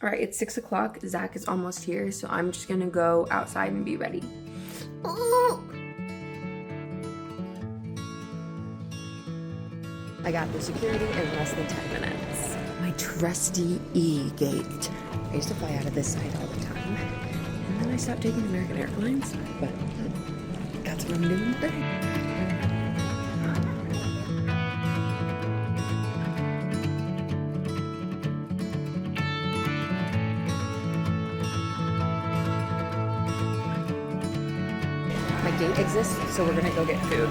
All right, it's 6 o'clock. Zach is almost here, so I'm just gonna go outside and be ready. I got the security in less than 10 minutes. My trusty E-gate. I used to fly out of this side all the time, and then I stopped taking American Airlines, but that's what I'm doing today. My gate exists, so we're gonna go get food.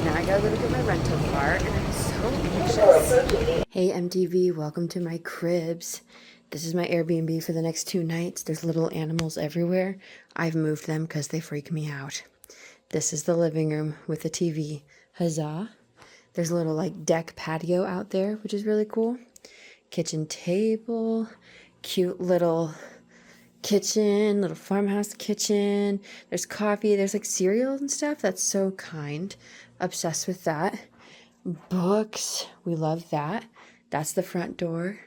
Now I gotta go look at my rental car, and I'm so anxious. Hey MTV, welcome to my cribs. This is my Airbnb for the next 2 nights. There's little animals everywhere. I've moved them because they freak me out. This is the living room with the TV. Huzzah. There's a little like deck patio out there, which is really cool. Kitchen table, cute little kitchen, little farmhouse kitchen. There's coffee, there's like cereal and stuff. That's so kind. Obsessed with that. Books, we love that. That's the front door.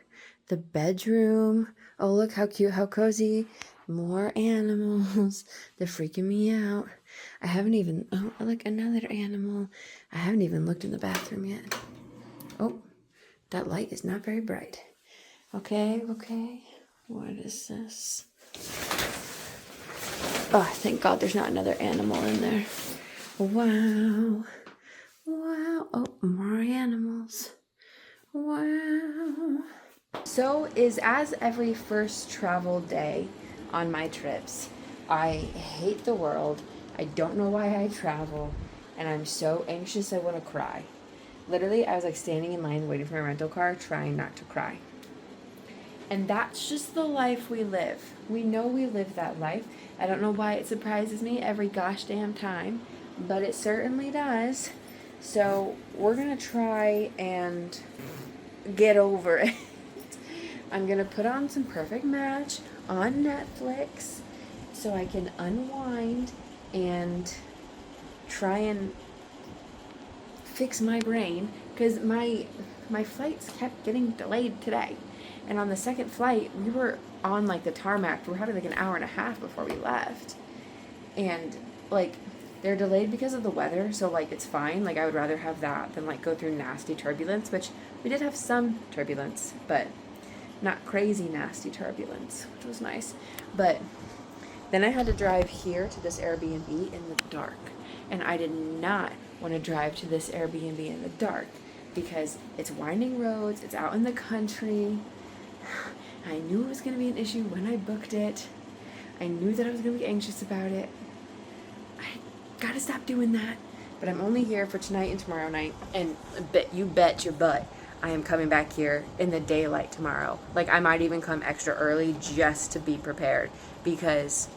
The bedroom. Oh, look how cute, how cozy. More animals. They're freaking me out. I haven't even, oh, look, another animal. I haven't even looked in the bathroom yet. Oh, that light is not very bright. Okay. What is this? Oh, thank God there's not another animal in there. Wow. Oh, more animals. Wow. So is as every first travel day on my trips. I hate the world. I don't know why I travel. And I'm so anxious I want to cry. Literally, I was like standing in line waiting for my rental car, trying not to cry. And that's just the life we live. We know we live that life. I don't know why it surprises me every gosh damn time, but it certainly does. So we're gonna try and get over it. I'm gonna put on some Perfect Match on Netflix so I can unwind and try and fix my brain, because my flights kept getting delayed today. And on the second flight, we were on like the tarmac. We were having like an hour and a half before we left. And like they're delayed because of the weather, so like it's fine. Like I would rather have that than like go through nasty turbulence, which we did have some turbulence, but not crazy nasty turbulence, which was nice. But then I had to drive here to this Airbnb in the dark. And I did not want to drive to this Airbnb in the dark because it's winding roads, it's out in the country. I knew it was going to be an issue when I booked it. I knew that I was going to be anxious about it. I gotta stop doing that. But I'm only here for tonight and tomorrow night. And you bet your butt I am coming back here in the daylight tomorrow. Like I might even come extra early just to be prepared. Because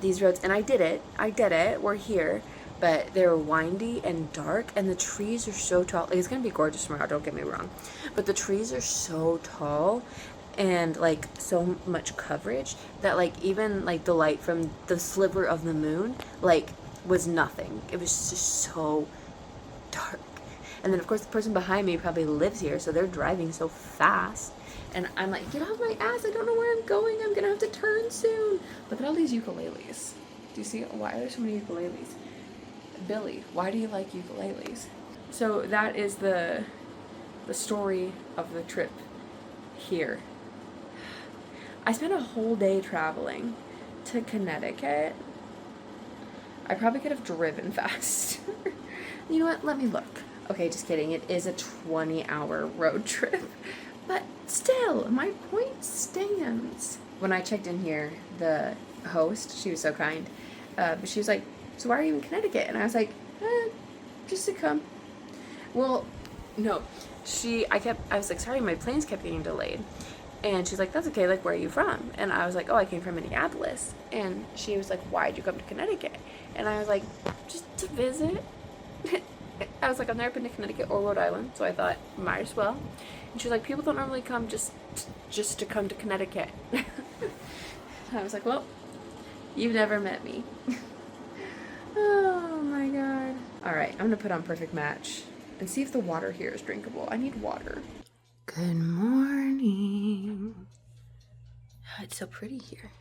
these roads, and I did it, we're here. But they're windy and dark, and the trees are so tall. Like, it's gonna be gorgeous tomorrow, don't get me wrong. But the trees are so tall and like so much coverage that like even like the light from the sliver of the moon like was nothing. It was just so dark. And then of course the person behind me probably lives here, so they're driving so fast. And I'm like, get off my ass, I don't know where I'm going. I'm gonna have to turn soon. Look at all these ukuleles. Do you see why are there so many ukuleles? Billy, why do you like ukuleles? So that is the story of the trip here. I spent a whole day traveling to Connecticut. I probably could have driven faster. You know what? Let me look. Okay, just kidding. It is a 20-hour road trip. But still, my point stands. When I checked in here, the host, she was so kind, but she was like, so why are you in Connecticut? And I was like, just to come. Well, no. I was like, sorry, my planes kept getting delayed. And she's like, that's okay, like, where are you from? And I was like, oh, I came from Minneapolis. And she was like, why'd you come to Connecticut? And I was like, just to visit. I was like, I've never been to Connecticut or Rhode Island, so I thought, might as well. And she was like, people don't normally come just to come to Connecticut. I was like, well, you've never met me. Oh my god. Alright, I'm gonna put on Perfect Match and see if the water here is drinkable. I need water. Good morning. Oh, it's so pretty here.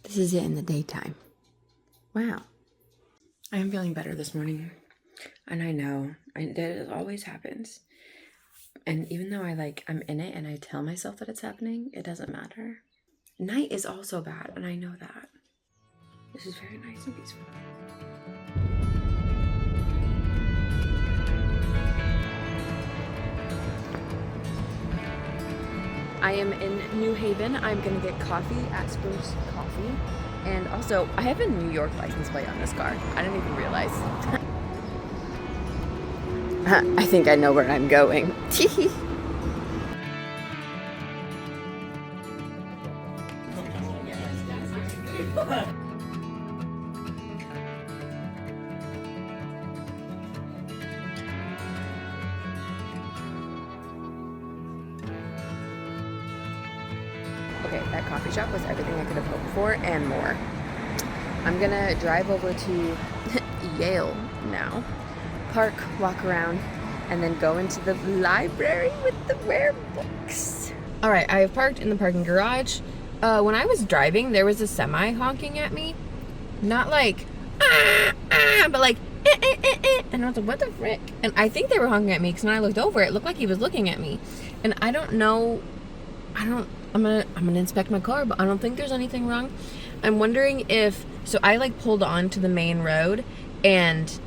This is it in the daytime. Wow. I am feeling better this morning. And I know that always happens. And even though I'm in it and I tell myself that it's happening, it doesn't matter. Night is also bad, and I know that. This is very nice and peaceful. I am in New Haven. I'm gonna get coffee at Spruce Coffee. And also, I have a New York license plate on this car. I didn't even realize. I think I know where I'm going. Okay, that coffee shop was everything I could have hoped for and more. I'm gonna drive over to Yale now, park, walk around, and then go into the library with the rare books. All right, I have parked in the parking garage. When I was driving, there was a semi honking at me. Not like, but like, and I was like, what the frick? And I think they were honking at me because when I looked over, it looked like he was looking at me. And I don't know, I'm gonna inspect my car, but I don't think there's anything wrong. I'm wondering if, so I like pulled on to the main road and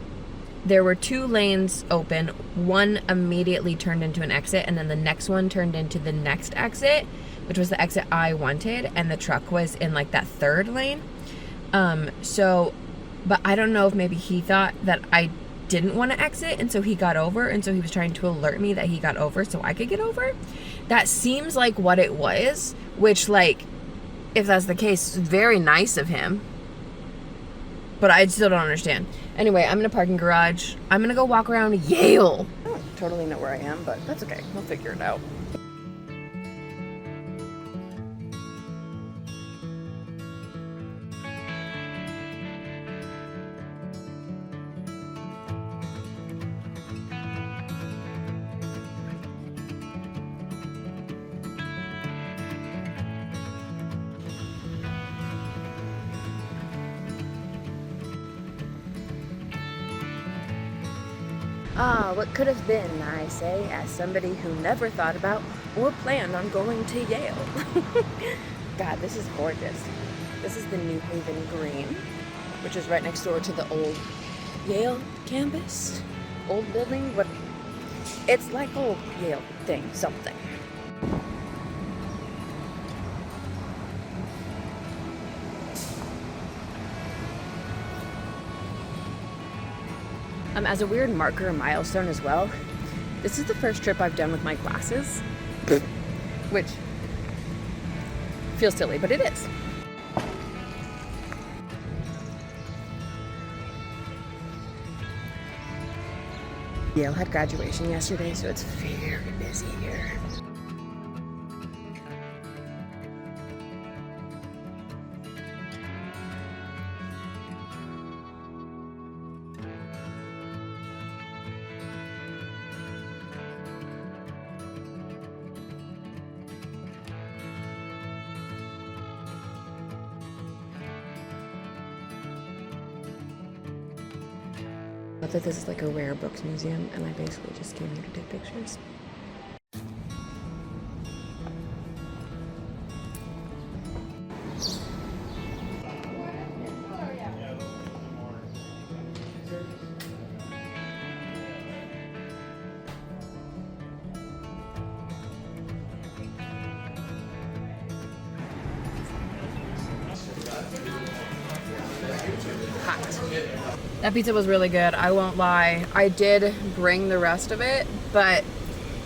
there were 2 lanes open. One immediately turned into an exit, and then the next one turned into the next exit, which was the exit I wanted, and the truck was in like that 3rd lane. But I don't know if maybe he thought that I didn't want to exit, and so he got over, and so he was trying to alert me that he got over so I could get over. That seems like what it was, which, like, if that's the case, very nice of him. But I still don't understand. Anyway, I'm in a parking garage. I'm gonna go walk around Yale. I don't totally know where I am, but that's okay. We'll figure it out. What could have been, I say, as somebody who never thought about or planned on going to Yale. God, this is gorgeous. This is the New Haven Green, which is right next door to the old Yale campus. Old building, but it's like old Yale thing, something. As a weird marker or milestone as well, this is the first trip I've done with my glasses, which feels silly, but it is. Yale had graduation yesterday, so it's very busy here. That this is like a rare books museum, and I basically just came here to take pictures. That pizza was really good, I won't lie. I did bring the rest of it, but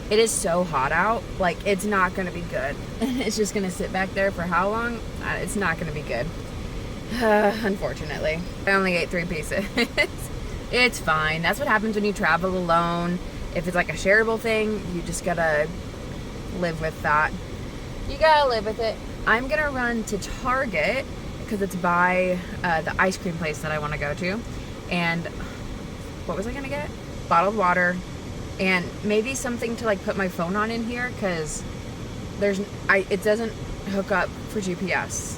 it is so hot out, like it's not gonna be good. It's just gonna sit back there for how long? It's not gonna be good. Unfortunately. I only ate 3 pieces. It's fine. That's what happens when you travel alone. If it's like a shareable thing, you just gotta live with that. You gotta live with it. I'm gonna run to Target because it's by the ice cream place that I want to go to. And what was I gonna get? Bottled water and maybe something to like put my phone on in here because it doesn't hook up for GPS.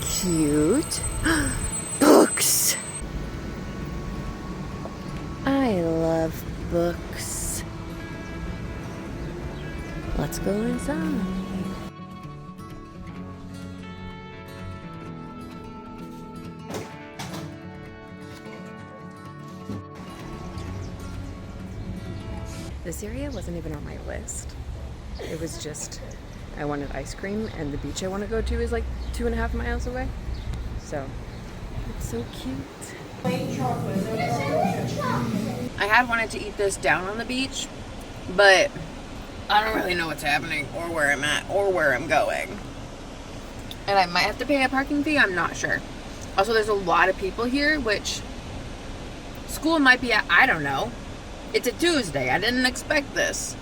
Cute. Books. I love books. Let's go inside. This area wasn't even on my list. It was just, I wanted ice cream and the beach I want to go to is like 2.5 miles away. So, it's so cute. I had wanted to eat this down on the beach, but I don't really know what's happening or where I'm at or where I'm going. And I might have to pay a parking fee, I'm not sure. Also, there's a lot of people here, which school might be at, I don't know. It's a Tuesday. I didn't expect this.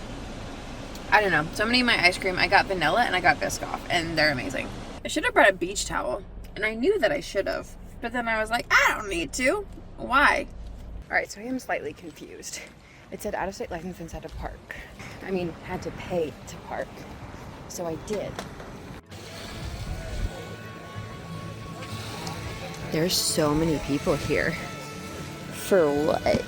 I don't know. So I'm gonna eat my ice cream. I got vanilla and I got Biscoff, and they're amazing. I should have brought a beach towel, and I knew that I should have. But then I was like, I don't need to. Why? All right, so I am slightly confused. It said out-of-state license had to park. I mean, had to pay to park. So I did. There's so many people here. For what?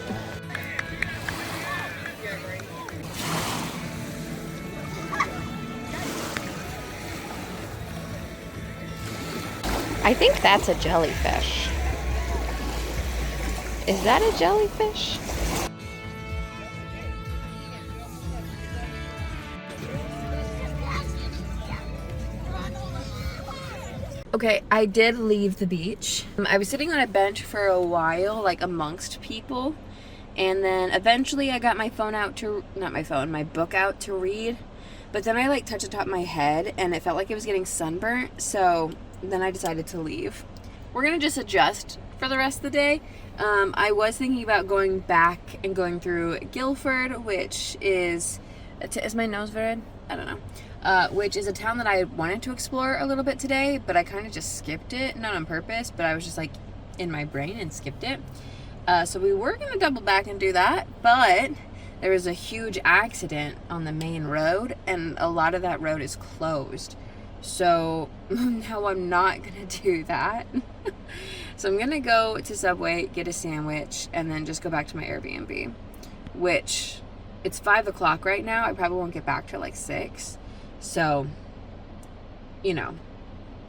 I think that's a jellyfish. Is that a jellyfish? Okay, I did leave the beach. I was sitting on a bench for a while, like amongst people. And then eventually I got my phone out to, not my phone, my book out to read. But then I like touched the top of my head and it felt like it was getting sunburnt. So then I decided to leave. We're gonna just adjust for the rest of the day. I was thinking about going back and going through Guilford, which is my nose red? I don't know. Which is a town that I wanted to explore a little bit today, but I kind of just skipped it, not on purpose, but I was just like in my brain and skipped it. So we were gonna double back and do that, but there was a huge accident on the main road and a lot of that road is closed. So now I'm not gonna do that. So I'm gonna go to Subway, get a sandwich, and then just go back to my Airbnb, which it's 5 o'clock right now. I probably won't get back till like 6. So, you know,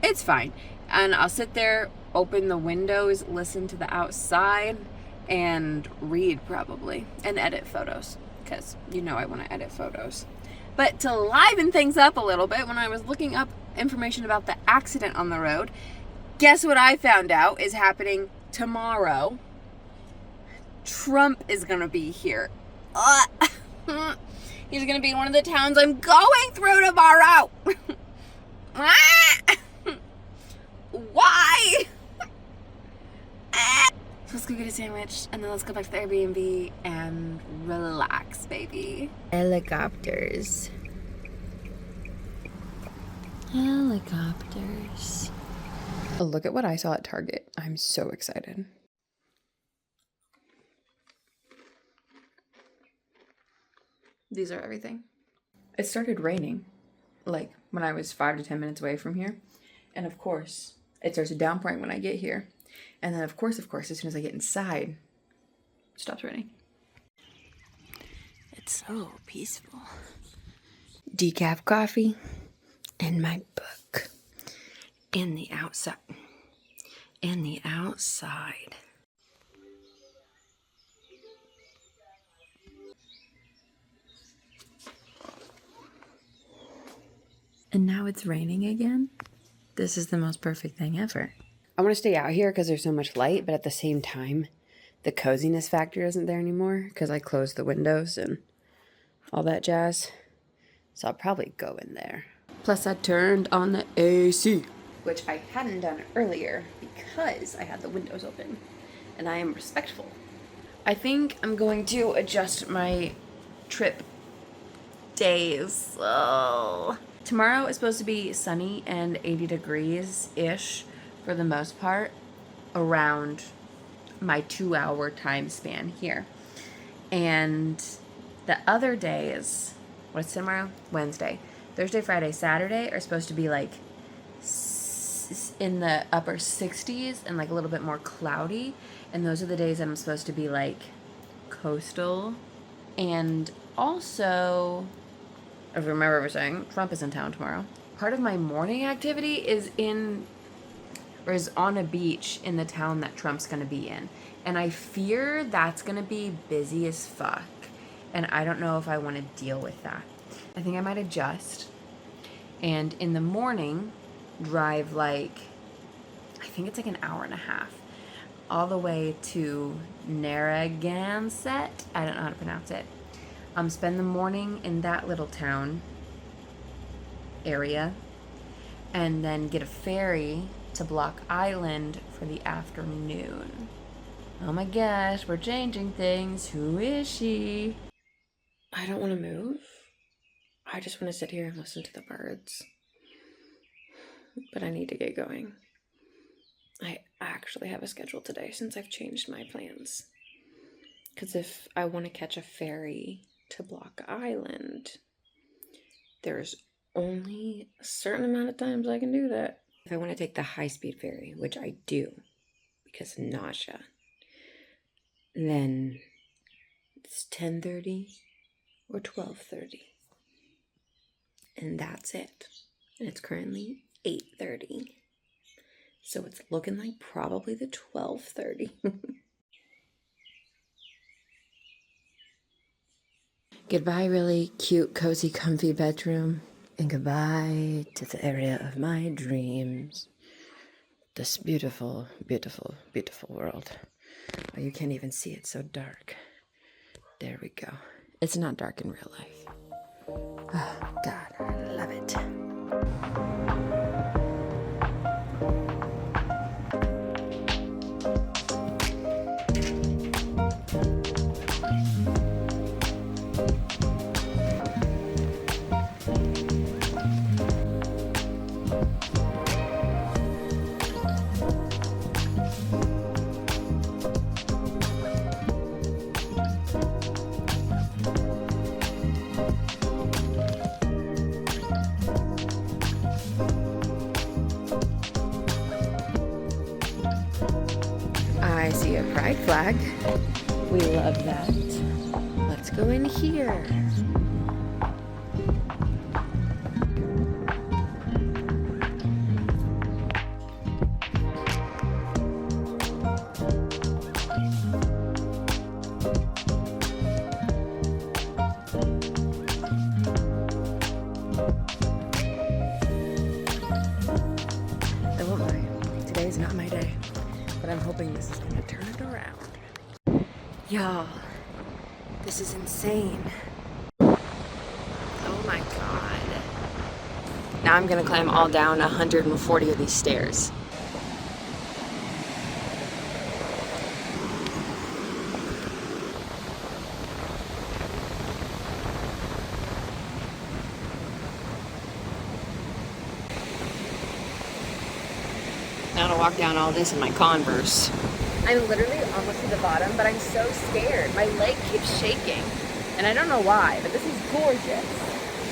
it's fine. And I'll sit there, open the windows, listen to the outside, and read probably, and edit photos, because you know I want to edit photos. But to liven things up a little bit, when I was looking up information about the accident on the road, guess what I found out is happening tomorrow? Trump is gonna be here. He's gonna be in one of the towns I'm going through tomorrow. Why? So let's go get a sandwich and then let's go back to the Airbnb and relax, baby. Helicopters. Helicopters. Oh, look at what I saw at Target. I'm so excited. These are everything. It started raining, like when I was 5 to 10 minutes away from here. And of course, it starts downpouring when I get here. And then of course, as soon as I get inside, it stops raining. It's so peaceful. Decaf coffee and my book. And the outside. And the outside. And now it's raining again? This is the most perfect thing ever. I want to stay out here because there's so much light, but at the same time, the coziness factor isn't there anymore because I closed the windows and all that jazz. So I'll probably go in there. Plus I turned on the AC. which I hadn't done earlier because I had the windows open, and I am respectful. I think I'm going to adjust my trip days. Oh. Tomorrow is supposed to be sunny and 80 degrees-ish for the most part around my 2-hour time span here. And the other days, what's tomorrow? Wednesday. Thursday, Friday, Saturday are supposed to be like in the upper 60s and like a little bit more cloudy. And those are the days that I'm supposed to be like coastal. And also, if you remember what we're saying, Trump is in town tomorrow. Part of my morning activity is on a beach in the town that Trump's gonna be in. And I fear that's gonna be busy as fuck. And I don't know if I wanna deal with that. I think I might adjust. And in the morning, drive like, I think it's like an hour and a half, all the way to Narragansett. I don't know how to pronounce it. Spend the morning in that little town area, and then get a ferry to Block Island for the afternoon. Oh my gosh, we're changing things. Who is she? I don't want to move. I just want to sit here and listen to the birds. But I need to get going. I actually have a schedule today since I've changed my plans. Because if I want to catch a ferry to Block Island, there's only a certain amount of times I can do that. If I want to take the high-speed ferry, which I do because of nausea, then it's 10:30 or 12:30. And that's it. And it's currently 8:30. So it's looking like probably the 12:30. Goodbye, really cute, cozy, comfy bedroom. And goodbye to the area of my dreams. This beautiful, beautiful, beautiful world. Oh, you can't even see it, so dark. There we go. It's not dark in real life. Oh, God, I love it. I see a pride flag. We love that. Let's go in here. I won't lie. Today is not my day. But I'm hoping this is going to turn it around. Y'all, this is insane. Oh my God. Now I'm going to climb all down 140 of these stairs. Now to walk down all this in my Converse. I'm literally almost to the bottom, but I'm so scared. My leg keeps shaking, and I don't know why, but this is gorgeous.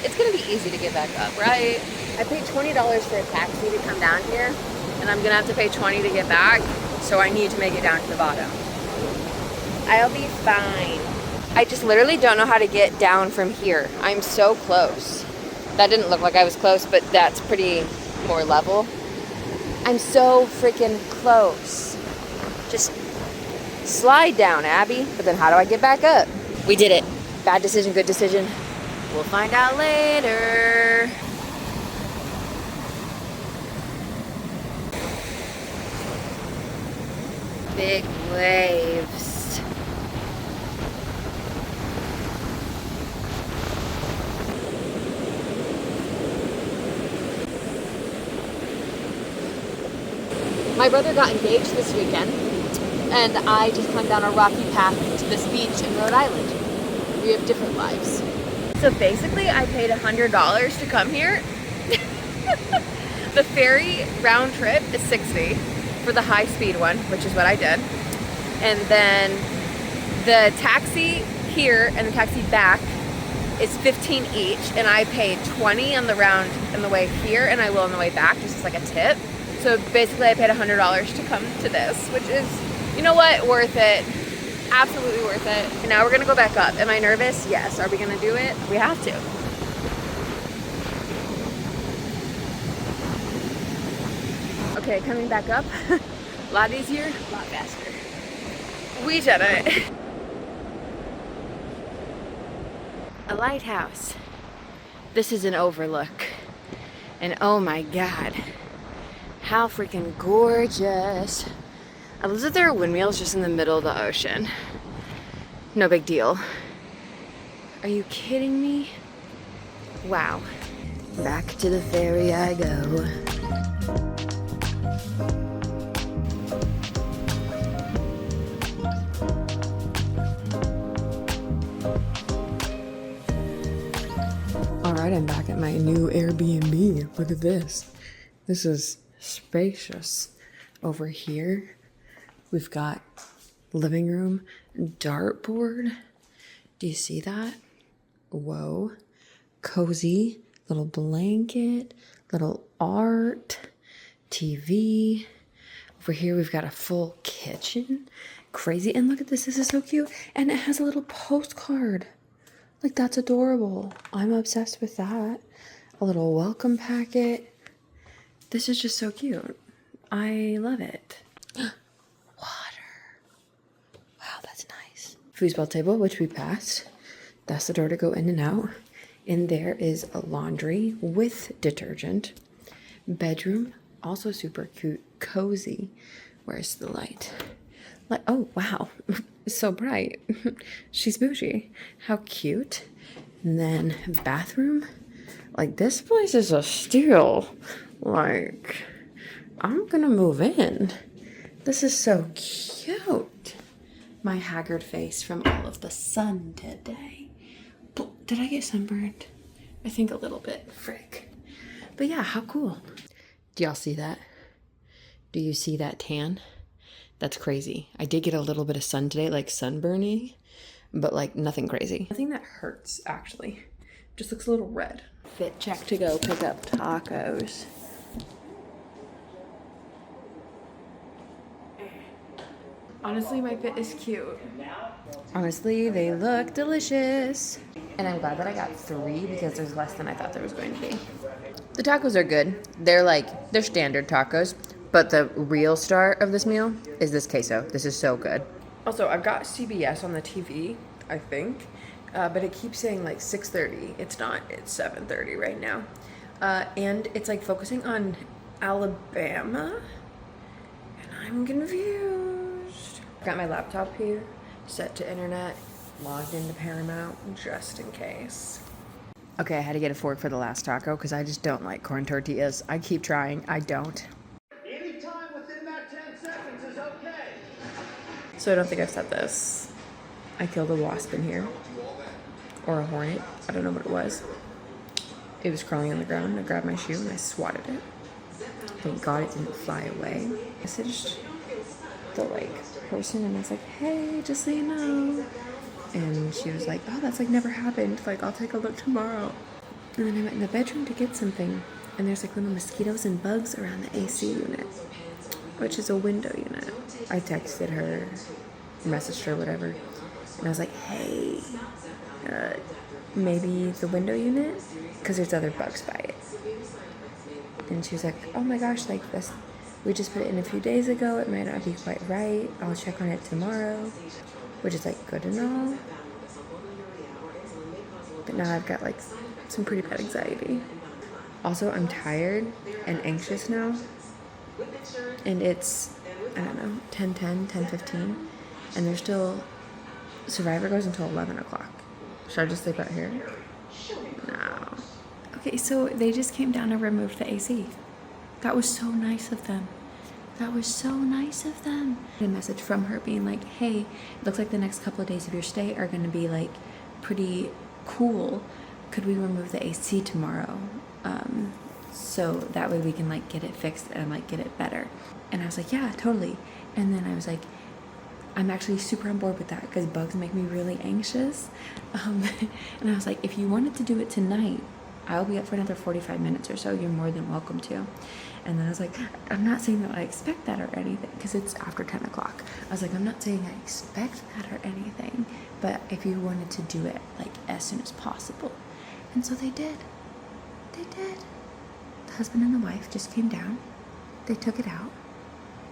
It's gonna be easy to get back up, right? I paid $20 for a taxi to come down here, and I'm gonna have to pay $20 to get back, so I need to make it down to the bottom. I'll be fine. I just literally don't know how to get down from here. I'm so close. That didn't look like I was close, but that's pretty more level. I'm so freaking close. Just slide down, Abby. But then how do I get back up? We did it. Bad decision, good decision. We'll find out later. Big waves. My brother got engaged this weekend, and I just climbed down a rocky path to this beach in Rhode Island. We have different lives. So basically, I paid $100 to come here. The ferry round trip is $60 for the high-speed one, which is what I did. And then the taxi here and the taxi back is $15 each, and I paid $20 on the round on the way here, and I will on the way back, just as like a tip. So basically, I paid $100 to come to this, which is, you know what, worth it. Absolutely worth it. And now we're gonna go back up. Am I nervous? Yes. Are we gonna do it? We have to. Okay, coming back up. A lot easier, a lot faster. We did it. A lighthouse. This is an overlook. And oh my God, how freaking gorgeous. I love that there are windmills just in the middle of the ocean. No big deal. Are you kidding me? Wow. Back to the ferry I go. All right, I'm back at my new Airbnb. Look at this. This is spacious. Over here, we've got living room, dartboard. Do you see that? Whoa. Cozy, little blanket, little art, TV. Over here, we've got a full kitchen. Crazy. And look at this. This is so cute. And it has a little postcard. Like, that's adorable. I'm obsessed with that. A little welcome packet. This is just so cute. I love it. Water. Wow, that's nice. Foosball table, which we passed. That's the door to go in and out. In there is a laundry with detergent. Bedroom, also super cute. Cozy. Where's the light? Oh, wow. It's so bright. She's bougie. How cute. And then bathroom. Like, this place is a steal. Like, I'm gonna move in. This is so cute. My haggard face from all of the sun today. Did I get sunburned? I think a little bit. Frick. But yeah, how cool. Do y'all see that? Do you see that tan? That's crazy. I did get a little bit of sun today, like sunburning, but like nothing crazy. Nothing that hurts, actually. Just looks a little red. Fit check to go pick up tacos. Honestly, my fit is cute. Honestly, they look delicious. And I'm glad that I got 3 because there's less than I thought there was going to be. The tacos are good. They're standard tacos. But the real star of this meal is this queso. This is so good. Also, I've got CBS on the TV, I think. But it keeps saying like 6:30. It's not. It's 7:30 right now. And it's like focusing on Alabama. And I'm confused. Got my laptop here, set to internet, logged into Paramount, just in case. Okay, I had to get a fork for the last taco because I just don't like corn tortillas. I keep trying. I don't. So I don't think I've said this. I killed a wasp in here. Or a hornet. I don't know what it was. It was crawling on the ground. I grabbed my shoe and I swatted it. Thank God it didn't fly away. I messaged the person and I was like, hey, just so you know. And she was like, oh, that's never happened. Like, I'll take a look tomorrow. And then I went in the bedroom to get something. And there's little mosquitoes and bugs around the AC unit, which is a window unit. I texted her, messaged her, whatever, and I was like, hey, maybe the window unit? Because there's other bugs by it. And she was like, oh my gosh, this, we just put it in a few days ago. It might not be quite right. I'll check on it tomorrow, which is good and all. But now I've got some pretty bad anxiety. Also, I'm tired and anxious now. And it's, I don't know, 10:10, 10:15, and there's still, Survivor goes until 11 o'clock. Should I just sleep out here? No. Okay, so they just came down and removed the AC. That was so nice of them. That was so nice of them. A message from her being like, hey, it looks like the next couple of days of your stay are going to be like pretty cool. Could we remove the AC tomorrow? So that way we can like get it fixed and like get it better. And I was like, yeah, totally. And then I was like, I'm actually super on board with that because bugs make me really anxious. And I was like, if you wanted to do it tonight, I'll be up for another 45 minutes or so. You're more than welcome to. And then I was like, I'm not saying that I expect that or anything, because it's after 10 o'clock. I was like, I'm not saying I expect that or anything, but if you wanted to do it like as soon as possible. And so they did. They did. The husband and the wife just came down. They took it out.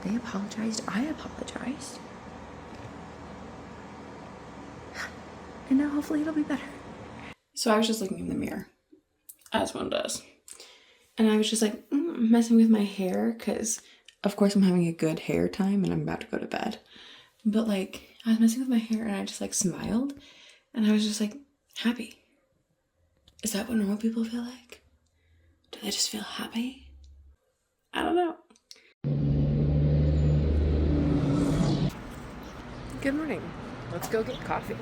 They apologized. I apologized. And now hopefully it'll be better. So I was just looking in the mirror, as one does. And I was just like, messing with my hair, because of course I'm having a good hair time and I'm about to go to bed. But like, I was messing with my hair and I just like smiled. And I was just like, happy. Is that what normal people feel like? Do they just feel happy? I don't know. Good morning. Let's go get coffee.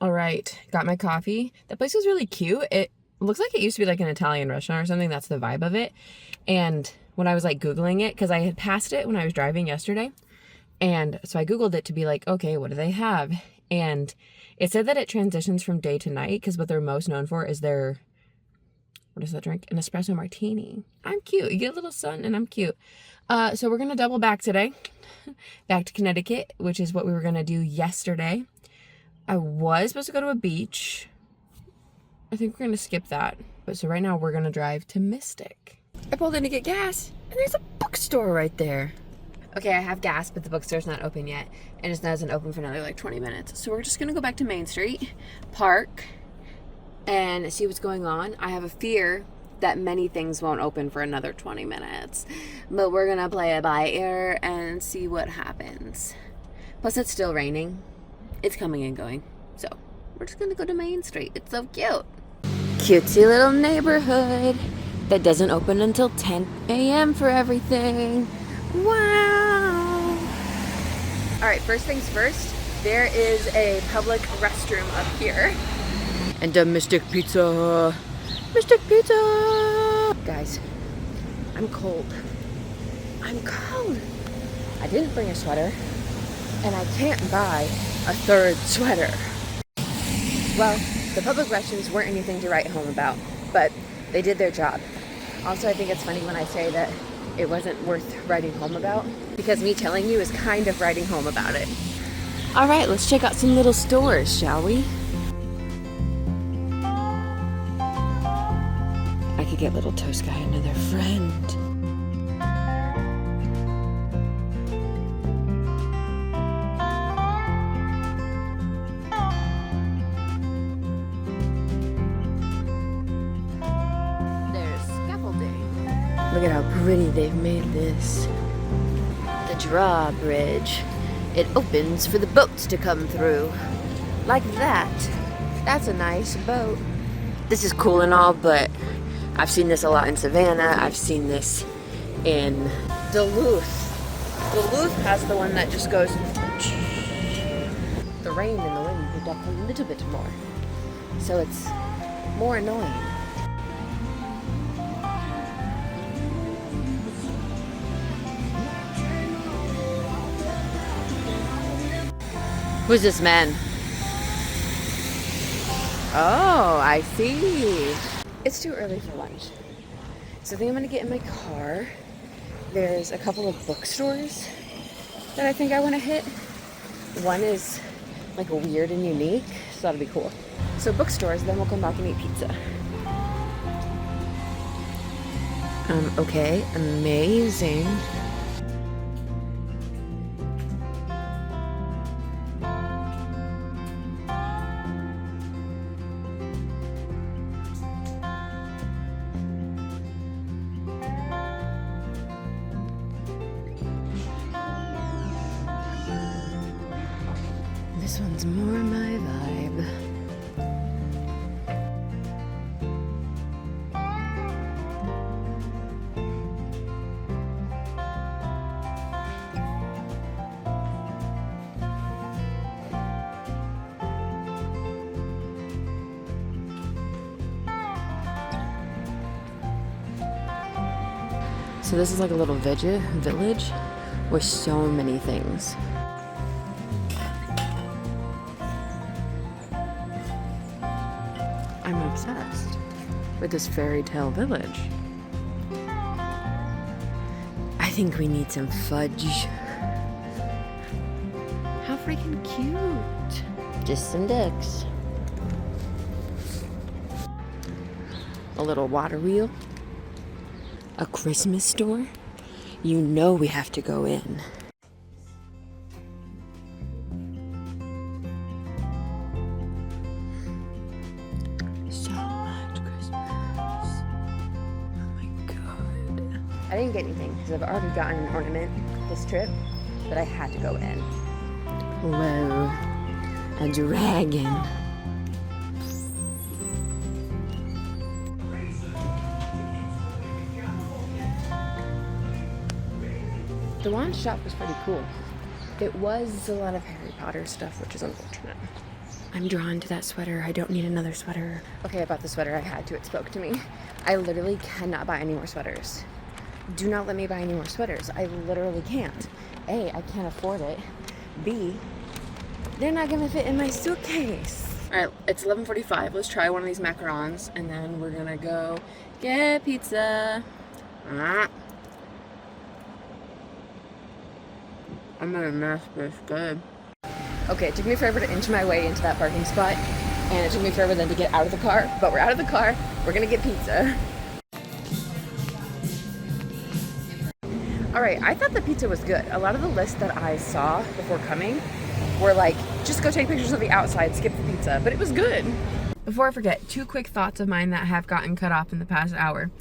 All right, got my coffee. The place was really cute. It looks like it used to be like an Italian restaurant or something. That's the vibe of it. And when I was like Googling it, because I had passed it when I was driving yesterday. And so I Googled it to be like, okay, what do they have? And it said that it transitions from day to night, because what they're most known for is their, what is that drink? An espresso martini. I'm cute. You get a little sun and I'm cute. So we're going to double back today. Back to Connecticut, which is what we were going to do yesterday. I was supposed to go to a beach. I think we're going to skip that. But so right now we're going to drive to Mystic. I pulled in to get gas and there's a bookstore right there. Okay, I have gas, but the bookstore's not open yet. And it doesn't open for another like 20 minutes. So we're just going to go back to Main Street, park, and see what's going on. I have a fear that many things won't open for another 20 minutes. But we're going to play it by ear and see what happens. Plus it's still raining. It's coming and going. So we're just gonna go to Main Street. It's so cute. Cutesy little neighborhood that doesn't open until 10 a.m. for everything. Wow. All right, first things first, there is a public restroom up here. And a Mystic Pizza. Mystic Pizza. Guys, I'm cold. I'm cold. I didn't bring a sweater. And I can't buy a third sweater. Well, the public restrooms weren't anything to write home about, but they did their job. Also, I think it's funny when I say that it wasn't worth writing home about, because me telling you is kind of writing home about it. All right, let's check out some little stores, shall we? I could get little Toast Guy another friend. Look at how pretty they've made this. The drawbridge. It opens for the boats to come through. Like that. That's a nice boat. This is cool and all, but I've seen this a lot in Savannah. I've seen this in Duluth. Duluth has the one that just goes. The rain and the wind picked up a little bit more. So it's more annoying. Who's this man? Oh, I see. It's too early for lunch. So I think I'm gonna get in my car. There's a couple of bookstores that I think I wanna hit. One is like weird and unique, so that'll be cool. So bookstores, then we'll come back and eat pizza. Okay, amazing. This one's more my vibe. So this is like a little village with so many things. I'm obsessed with this fairy tale village. I think we need some fudge. How freaking cute. Just some ducks. A little water wheel. A Christmas store. You know we have to go in. So much Christmas. Oh my god. I didn't get anything because I've already gotten an ornament this trip, but I had to go in. Whoa. A dragon. The wand shop was pretty cool. It was a lot of Harry Potter stuff, which is unfortunate. I'm drawn to that sweater. I don't need another sweater. Okay, I bought the sweater. I had to. It spoke to me. I literally cannot buy any more sweaters. Do not let me buy any more sweaters. I literally can't. A, I can't afford it. B, they're not gonna fit in my suitcase. All right, it's 11:45. Let's try one of these macarons, and then we're gonna go get pizza. I'm gonna mess this good. Okay, it took me forever to inch my way into that parking spot, and it took me forever then to get out of the car, but we're out of the car. We're gonna get pizza. All right, I thought the pizza was good. A lot of the lists that I saw before coming were like, just go take pictures of the outside, skip the pizza, but it was good. Before I forget, 2 quick thoughts of mine that have gotten cut off in the past hour.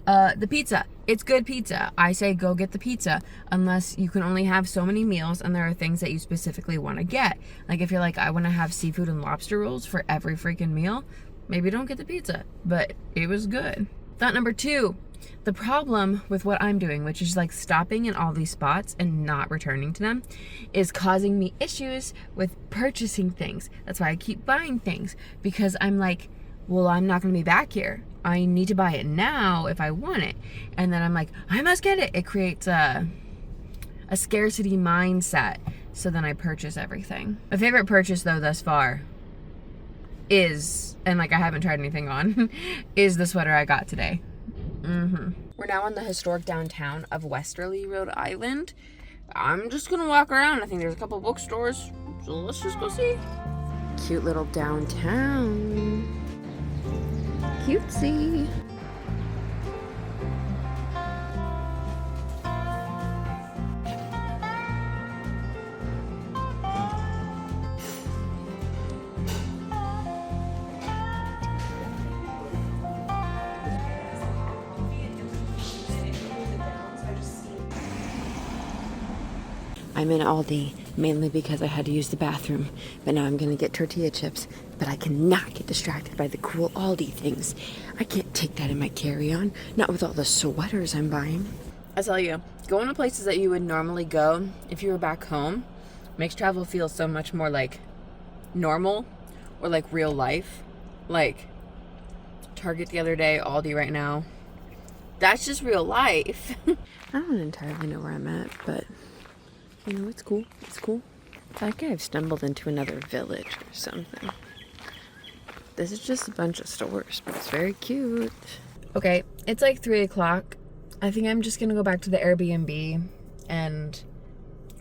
The pizza, it's good pizza. I say go get the pizza unless you can only have so many meals and there are things that you specifically want to get. Like if you're like, I want to have seafood and lobster rolls for every freaking meal, maybe don't get the pizza, but it was good. Thought number 2, the problem with what I'm doing, which is like stopping in all these spots and not returning to them, is causing me issues with purchasing things. That's why I keep buying things, because I'm like, well, I'm not going to be back here. I need to buy it now if I want it. And then I'm like, I must get it. It creates a scarcity mindset. So then I purchase everything. My favorite purchase though thus far is, and like I haven't tried anything on, is the sweater I got today. We're now in the historic downtown of Westerly, Rhode Island. I'm just gonna walk around. I think there's a couple bookstores, so let's just go see. Cute little downtown. Cutesy. I'm in Aldi, mainly because I had to use the bathroom, but now I'm gonna get tortilla chips, but I cannot get distracted by the cool Aldi things. I can't take that in my carry-on, not with all the sweaters I'm buying. I tell you, going to places that you would normally go if you were back home makes travel feel so much more like normal or like real life. Like Target the other day, Aldi right now. That's just real life. I don't entirely know where I'm at, but you know, it's cool. It's cool. It's like I've stumbled into another village or something. This is just a bunch of stores, but it's very cute. Okay, it's like 3 o'clock. I think I'm just gonna go back to the Airbnb and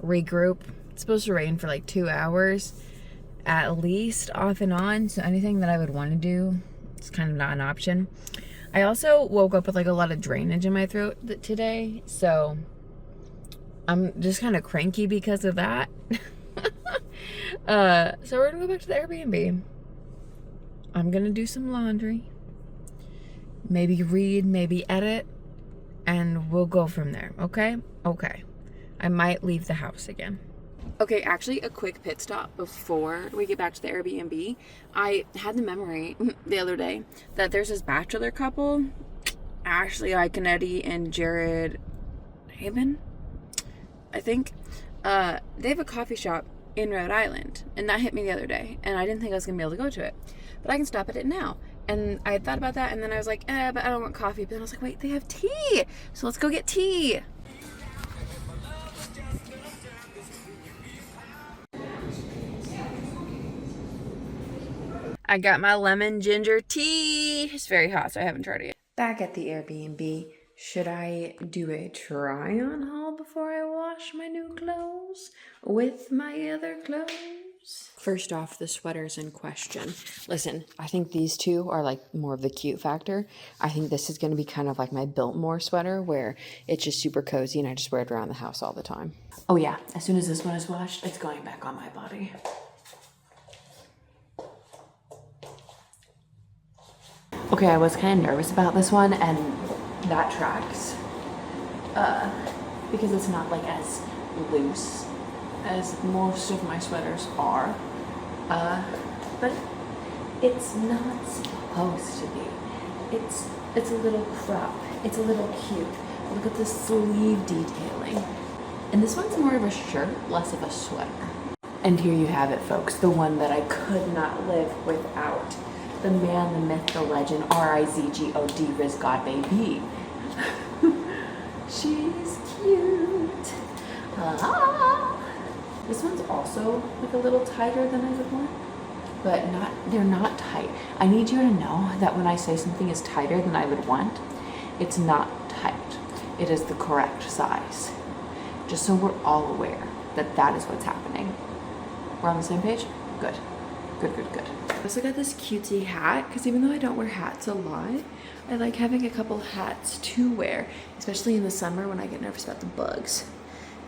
regroup. It's supposed to rain for like 2 hours at least, off and on. So anything that I would want to do, it's kind of not an option. I also woke up with like a lot of drainage in my throat today, so I'm just kind of cranky because of that. So we're gonna go back to the Airbnb. I'm gonna do some laundry, maybe read, maybe edit, and we'll go from there, okay? Okay. I might leave the house again. Okay, actually a quick pit stop before we get back to the Airbnb. I had the memory the other day that there's this bachelor couple, Ashley Iconetti and Jared Haben, I think. They have a coffee shop in Rhode Island, and that hit me the other day, and I didn't think I was gonna be able to go to it, but I can stop at it now And I had thought about that, and then I was like, but I don't want coffee. But then I was like, wait, they have tea. So let's go get tea. I got my lemon ginger tea. It's very hot, so I haven't tried it yet. Back at the Airbnb, should I do a try-on haul before I wash my new clothes with my other clothes? First off, the sweaters in question. Listen, I think these two are like more of the cute factor. I think this is going to be kind of like my Biltmore sweater where it's just super cozy and I just wear it around the house all the time. Oh yeah, as soon as this one is washed, it's going back on my body. Okay, I was kind of nervous about this one, and that tracks. Because it's not like as loose as most of my sweaters are. But it's not supposed to be. It's a little crop. It's a little cute. Look at the sleeve detailing. And this one's more of a shirt, less of a sweater. And here you have it, folks. The one that I could not live without. The man, the myth, the legend, R-I-Z-G-O-D, Riz God Baby. She's cute. This one's also like a little tighter than I would want, but they're not tight. I need you to know that when I say something is tighter than I would want, it's not tight. It is the correct size. Just so we're all aware that that is what's happening. We're on the same page? Good. Good. I also got this cutesy hat because even though I don't wear hats a lot, I like having a couple hats to wear, especially in the summer when I get nervous about the bugs.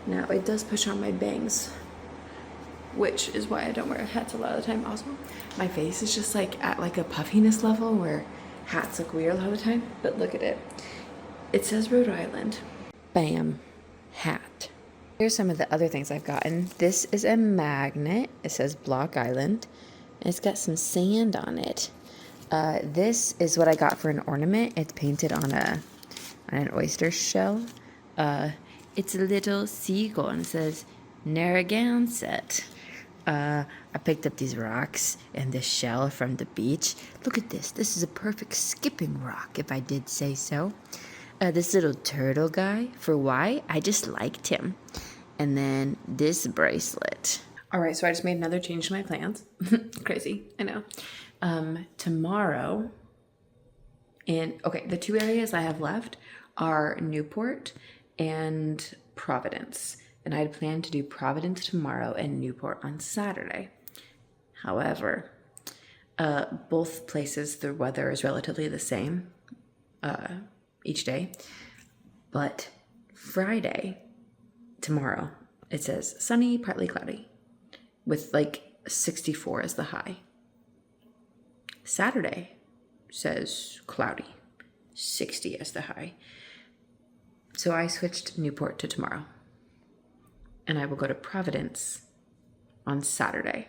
Now, it does push on my bangs, which is why I don't wear hats a lot of the time. Also, my face is just like at like a puffiness level where hats look weird a lot of the time, but look at it. It says Rhode Island. Bam. Hat. Here's some of the other things I've gotten. This is a magnet. It says Block Island. It's got some sand on it. This is what I got for an ornament. It's painted on an oyster shell. It's a little seagull and it says Narragansett. I picked up these rocks and this shell from the beach. Look at this. This is a perfect skipping rock, if I did say so. This little turtle guy, for why? I just liked him. And then this bracelet. All right, so I just made another change to my plans. Crazy, I know. Tomorrow, the two areas I have left are Newport and Providence. And I had planned to do Providence tomorrow and Newport on Saturday. However, both places, the weather is relatively the same each day. But Friday, tomorrow, it says sunny, partly cloudy, with like 64 as the high. Saturday says cloudy, 60 as the high. So I switched Newport to tomorrow. And I will go to Providence on Saturday.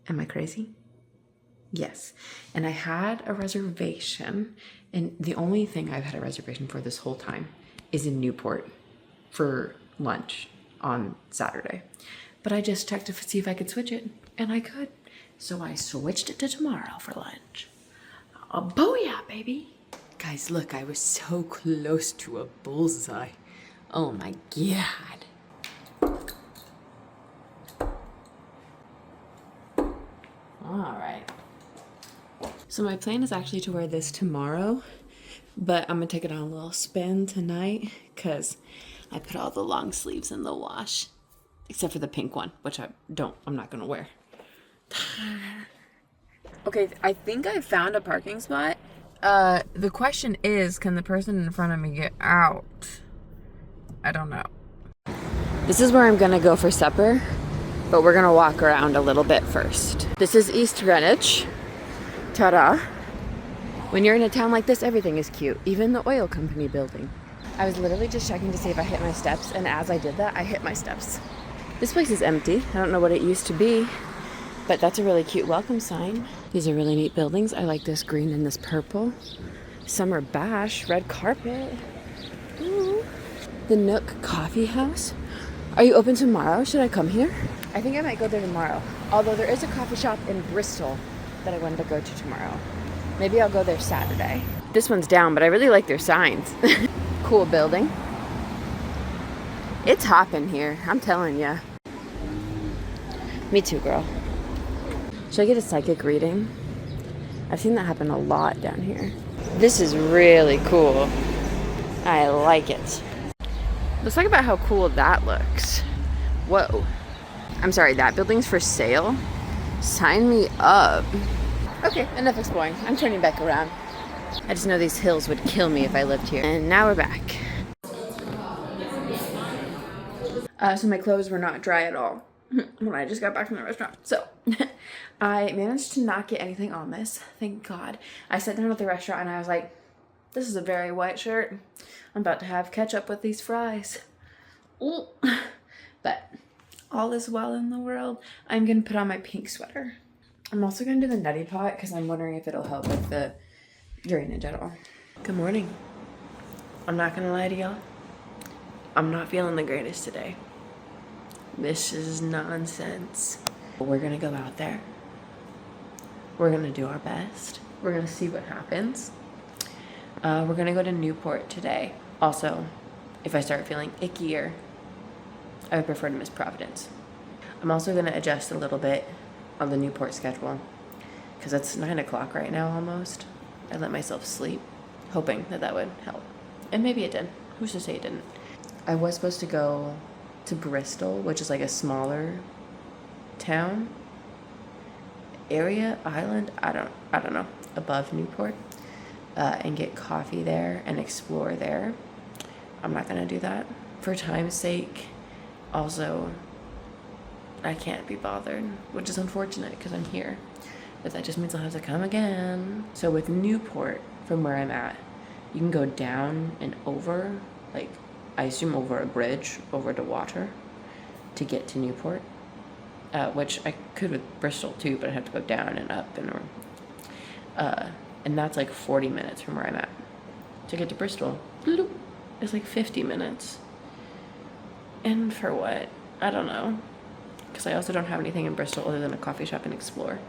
Am I crazy? Yes. And I had a reservation, and the only thing I've had a reservation for this whole time is in Newport for lunch on Saturday. But I just checked to see if I could switch it, and I could. So I switched it to tomorrow for lunch. Oh, booyah, baby. Guys, look, I was so close to a bullseye. Oh my God. All right. So my plan is actually to wear this tomorrow, but I'm gonna take it on a little spin tonight because I put all the long sleeves in the wash, except for the pink one, which I'm not gonna wear. Okay, I think I found a parking spot. The question is, can the person in front of me get out? I don't know. This is where I'm gonna go for supper, but we're gonna walk around a little bit first. This is East Greenwich. Ta-da. When you're in a town like this, everything is cute, even the oil company building. I was literally just checking to see if I hit my steps, and as I did that, I hit my steps. This place is empty. I don't know what it used to be, but that's a really cute welcome sign. These are really neat buildings. I like this green and this purple. Summer bash, red carpet. Ooh. The Nook Coffee House. Are you open tomorrow? Should I come here? I think I might go there tomorrow. Although there is a coffee shop in Bristol that I wanted to go to tomorrow. Maybe I'll go there Saturday. This one's down, but I really like their signs. Cool building. It's hopping here, I'm telling ya. Me too, girl. Should I get a psychic reading? I've seen that happen a lot down here. This is really cool. I like it. Let's talk about how cool that looks. Whoa. I'm sorry, that building's for sale? Sign me up. Okay, enough exploring. I'm turning back around. I just know these hills would kill me if I lived here. And now we're back. So my clothes were not dry at all when I just got back from the restaurant. So I managed to not get anything on this. Thank God. I sat down at the restaurant and I was like, this is a very white shirt. I'm about to have ketchup with these fries. Ooh. But all is well in the world. I'm going to put on my pink sweater. I'm also going to do the neti pot because I'm wondering if it'll help with the drainage at all. Good morning. I'm not going to lie to y'all. I'm not feeling the greatest today. This is nonsense. We're going to go out there. We're going to do our best. We're going to see what happens. We're going to go to Newport today. Also, if I start feeling ickier, I would prefer to miss Providence. I'm also going to adjust a little bit on the Newport schedule because it's 9 o'clock right now almost. I let myself sleep, hoping that that would help. And maybe it did. Who's to say it didn't? I was supposed to go to Bristol, which is like a smaller town, area, island, I don't know, above Newport, and get coffee there and explore there. I'm not gonna do that for time's sake. Also, I can't be bothered, which is unfortunate because I'm here, but that just means I'll have to come again. So with Newport, from where I'm at, you can go down and over, like I assume over a bridge over the water to get to Newport, which I could with Bristol too, but I'd have to go down and up and that's like 40 minutes from where I'm at. To get to Bristol, it's like 50 minutes. And for what? I don't know. Because I also don't have anything in Bristol other than a coffee shop and explore.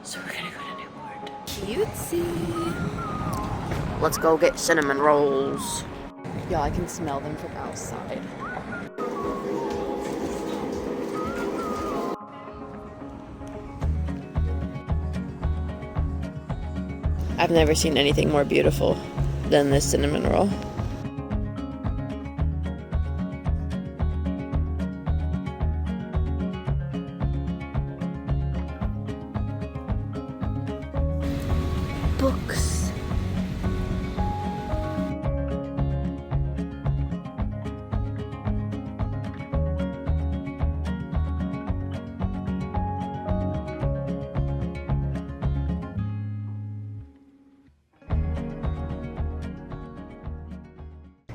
So we're gonna go to Newport. Cutesy. Let's go get cinnamon rolls. Y'all, I can smell them from outside. I've never seen anything more beautiful than this cinnamon roll. Books.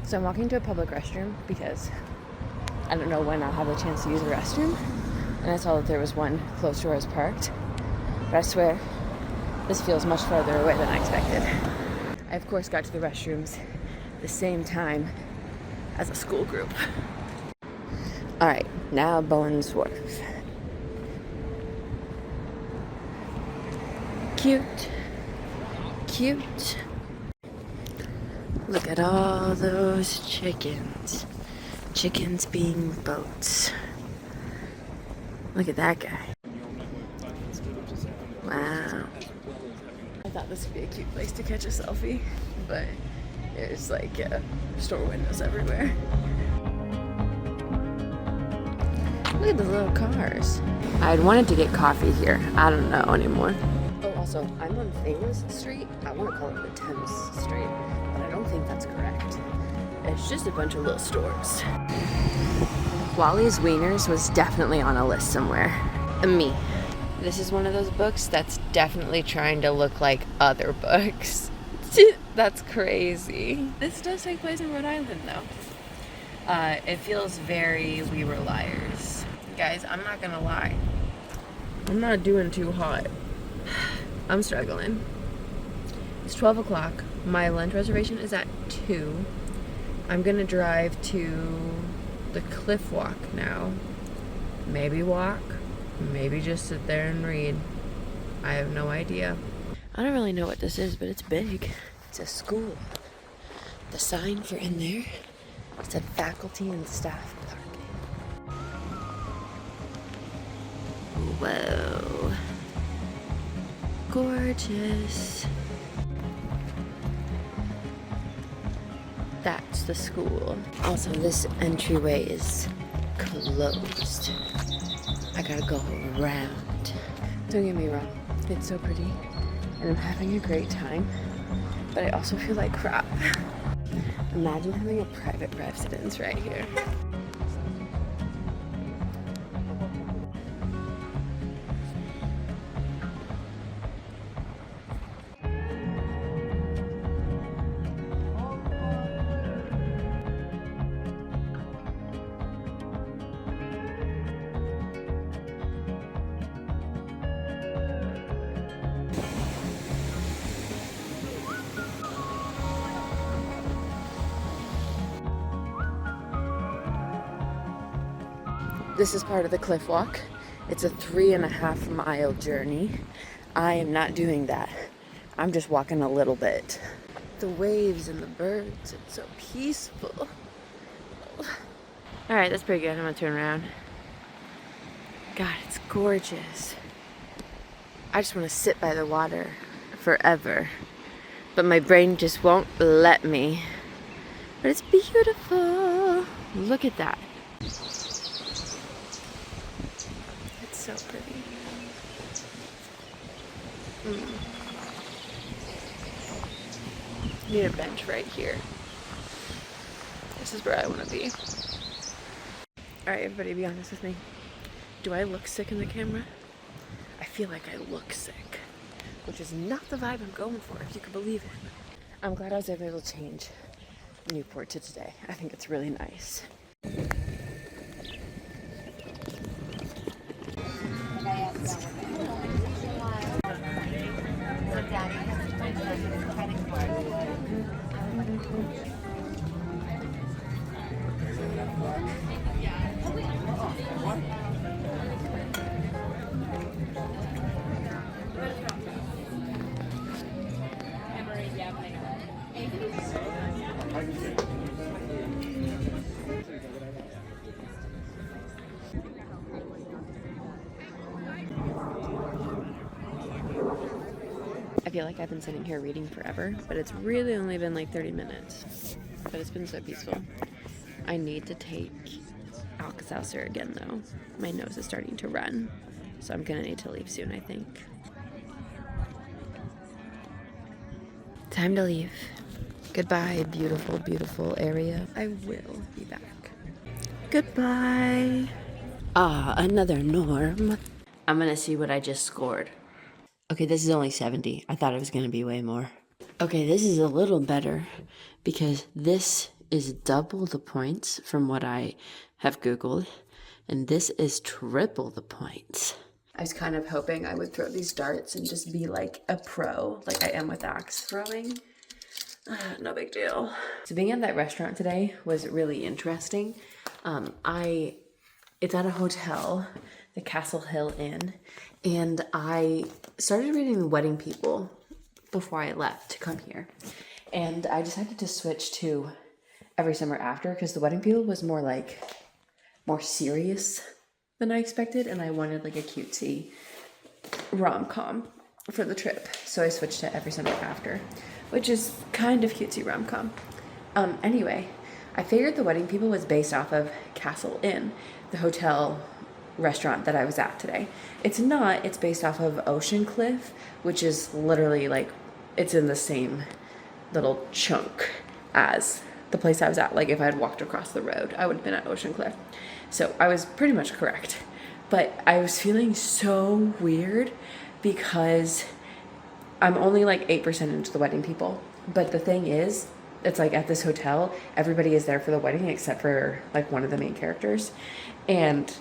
So I'm walking to a public restroom because I don't know when I'll have a chance to use a restroom. And I saw that there was one close to where I was parked. But I swear, this feels much farther away than I expected. I of course got to the restrooms the same time as a school group. Alright, now Bowen's Wharf. Cute. Cute. Look at all those chickens. Chickens being boats. Look at that guy. Wow. I thought this would be a cute place to catch a selfie, but there's like store windows everywhere. Look at the little cars. I had wanted to get coffee here. I don't know anymore. Oh, also, I'm on Famous Street. I want to call it the Thames Street, but I don't think that's correct. It's just a bunch of little stores. Wally's Wieners was definitely on a list somewhere. Me. This is one of those books that's definitely trying to look like other books. That's crazy. This does take place in Rhode Island, though. It feels very We Were Liars. Guys, I'm not gonna lie. I'm not doing too hot. I'm struggling. It's 12 o'clock. My lunch reservation is at 2. I'm gonna drive to the Cliff Walk now. Maybe walk. Maybe just sit there and read. I have no idea. I don't really know what this is, but it's big. It's a school. The sign for in there said faculty and staff parking. Whoa. Gorgeous. That's the school. Also, this entryway is closed. I gotta go around. Don't get me wrong, it's so pretty and I'm having a great time, but I also feel like crap. Imagine having a private residence right here. This is part of the cliff walk. It's a 3.5 mile journey. I am not doing that. I'm just walking a little bit. The waves and the birds, it's so peaceful. All right, that's pretty good. I'm gonna turn around. God, it's gorgeous. I just wanna sit by the water forever, but my brain just won't let me. But it's beautiful. Look at that. So pretty. Need a bench right here. This is where I want to be. Alright, everybody, be honest with me. Do I look sick in the camera? I feel like I look sick, which is not the vibe I'm going for, if you can believe it. I'm glad I was able to change Newport to today. I think it's really nice. I feel like I've been sitting here reading forever, but it's really only been like 30 minutes. But it's been so peaceful. I need to take Alka-Seltzer again though. My nose is starting to run, so I'm gonna need to leave soon, I think. Time to leave. Goodbye, beautiful, beautiful area. I will be back. Goodbye. Ah, another norm. I'm gonna see what I just scored. Okay, this is only 70. I thought it was gonna be way more. Okay, this is a little better because this is double the points from what I have Googled, and this is triple the points. I was kind of hoping I would throw these darts and just be like a pro, like I am with axe throwing. No big deal. So being at that restaurant today was really interesting. It's at a hotel, the Castle Hill Inn, and I started reading The Wedding People before I left to come here. And I decided to switch to Every Summer After because The Wedding People was more serious than I expected, and I wanted like a cutesy rom-com for the trip. So I switched to Every Summer After, which is kind of cutesy rom-com. Anyway, I figured The Wedding People was based off of Castle Inn, the hotel restaurant that I was at today. It's not. It's based off of Ocean Cliff, which is literally like, it's in the same little chunk as the place I was at. Like if I had walked across the road, I would have been at Ocean Cliff. So I was pretty much correct. But I was feeling so weird because I'm only like 8% into The Wedding People. But the thing is, it's like at this hotel, everybody is there for the wedding except for like one of the main characters. And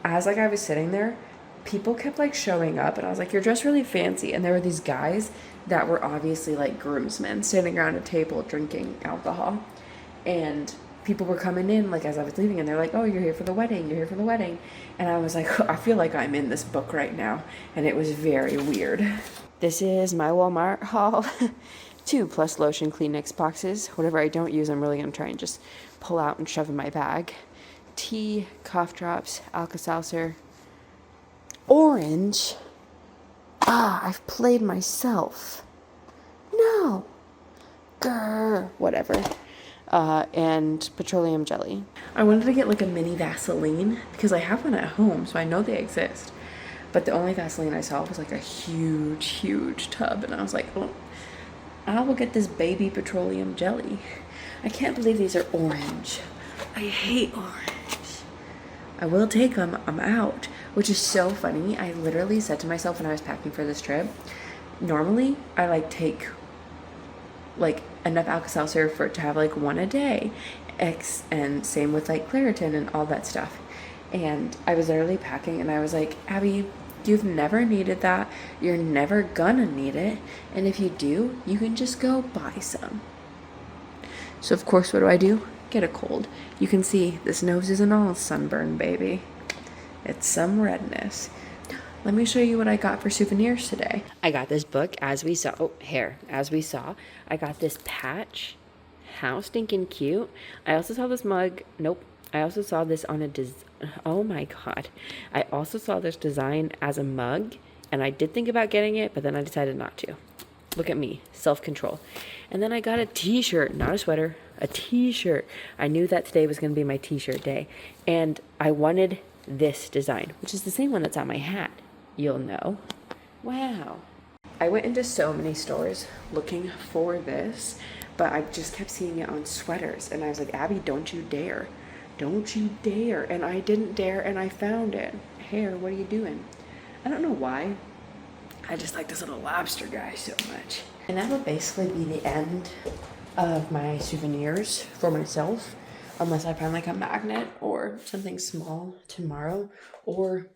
as like I was sitting there, people kept like showing up and I was like, you're dressed really fancy. And there were these guys that were obviously like groomsmen standing around a table drinking alcohol. And people were coming in like as I was leaving and they're like, oh, you're here for the wedding, you're here for the wedding. And I was like, I feel like I'm in this book right now. And it was very weird. This is my Walmart haul. 2 plus lotion Kleenex boxes. Whatever I don't use, I'm really going to try and just pull out and shove in my bag. Tea, cough drops, Alka-Seltzer, orange. I've played myself. No. Grr. Whatever. And petroleum jelly. I wanted to get like a mini Vaseline because I have one at home, so I know they exist. But the only Vaseline I saw was like a huge, huge tub, and I was like, oh, I will get this baby petroleum jelly. I can't believe these are orange. I hate orange. I will take them. I'm out. Which is so funny. I literally said to myself when I was packing for this trip, normally I like take like enough Alka-Seltzer for it to have like one a day. And same with like Claritin and all that stuff. And I was literally packing and I was like, Abbie, you've never needed that. You're never gonna need it. And if you do, you can just go buy some. So of course, what do? Get a cold. You can see this nose isn't all sunburn, baby. It's some redness. Let me show you what I got for souvenirs today. I got this book, as we saw. Oh, hair. As we saw. I got this patch. How stinking cute. I also saw this mug. Nope. I also saw this on a oh my god. I also saw this design as a mug, and I did think about getting it, but then I decided not to. Look at me. Self-control. And then I got a t-shirt, not a sweater, a t-shirt. I knew that today was going to be my t-shirt day, and I wanted this design, which is the same one that's on my hat. You'll know. Wow. I went into so many stores looking for this, but I just kept seeing it on sweaters, and I was like, Abbie, don't you dare. Don't you dare. And I didn't dare, and I found it. Hair, what are you doing? I don't know why. I just like this little lobster guy so much. And that will basically be the end of my souvenirs for myself, unless I find like a magnet or something small tomorrow, or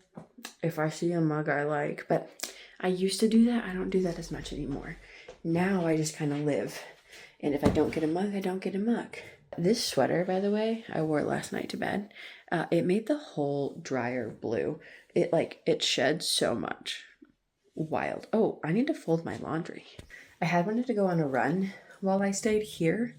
if I see a mug I like. But I used to do that. I don't do that as much anymore. Now I just kind of live. And if I don't get a mug, I don't get a mug. This sweater, by the way, I wore it last night to bed. It made the whole dryer blue. It shed so much. Wild. Oh, I need to fold my laundry. I had wanted to go on a run while I stayed here,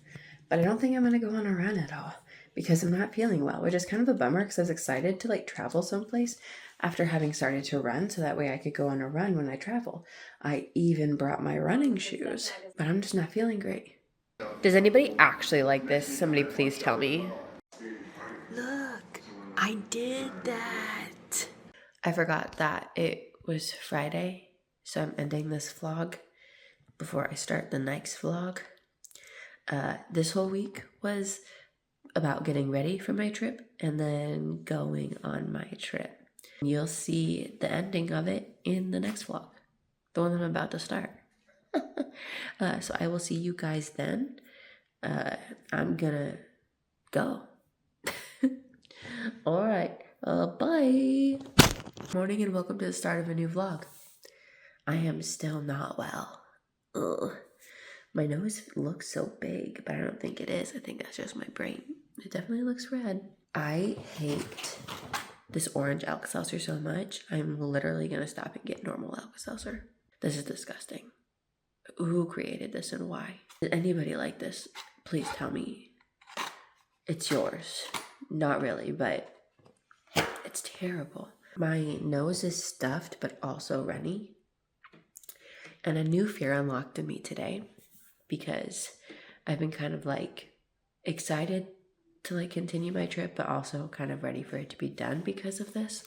but I don't think I'm going to go on a run at all because I'm not feeling well, which is kind of a bummer because I was excited to like travel someplace after having started to run so that way I could go on a run when I travel. I even brought my running shoes, but I'm just not feeling great. Does anybody actually like this? Somebody please tell me. Look, I did that. I forgot that it was Friday, so I'm ending this vlog before I start the next vlog. This whole week was about getting ready for my trip and then going on my trip. You'll see the ending of it in the next vlog, the one I'm about to start. So I will see you guys then. I'm gonna go. All right, bye. Morning and welcome to the start of a new vlog. I am still not well. Ugh. My nose looks so big, but I don't think it is. I think that's just my brain. It definitely looks red. I hate this orange Alka-Seltzer so much. I'm literally gonna stop and get normal Alka-Seltzer. This is disgusting. Who created this and why? Did anybody like this? Please tell me. It's yours. Not really, but it's terrible. My nose is stuffed, but also runny. And a new fear unlocked in me today because I've been kind of like excited to like continue my trip, but also kind of ready for it to be done because of this.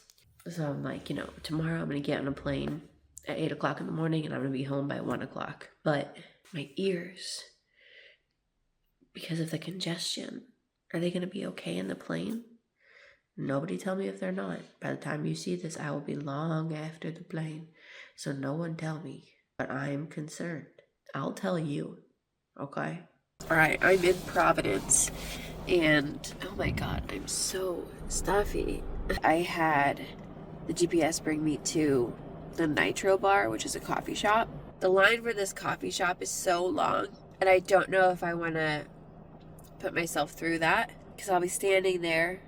So I'm like, tomorrow I'm going to get on a plane at 8 o'clock in the morning and I'm going to be home by 1 o'clock. But my ears, because of the congestion, are they going to be okay in the plane? Nobody tell me if they're not. By the time you see this, I will be long after the plane. So no one tell me. But I'm concerned. I'll tell you. Okay? Alright, I'm in Providence. And, oh my god, I'm so stuffy. I had the GPS bring me to the Nitro Bar, which is a coffee shop. The line for this coffee shop is so long. And I don't know if I want to put myself through that. Because I'll be standing there.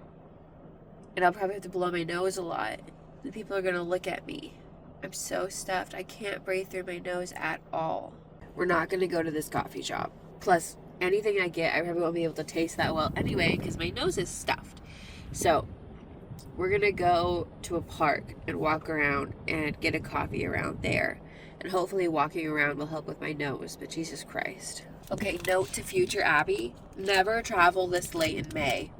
And I'll probably have to blow my nose a lot. And people are going to look at me. I'm so stuffed. I can't breathe through my nose at all. We're not going to go to this coffee shop. Plus, anything I get, I probably won't be able to taste that well anyway because my nose is stuffed. So, we're going to go to a park and walk around and get a coffee around there. And hopefully walking around will help with my nose, but Jesus Christ. Okay, note to future Abbie, never travel this late in May.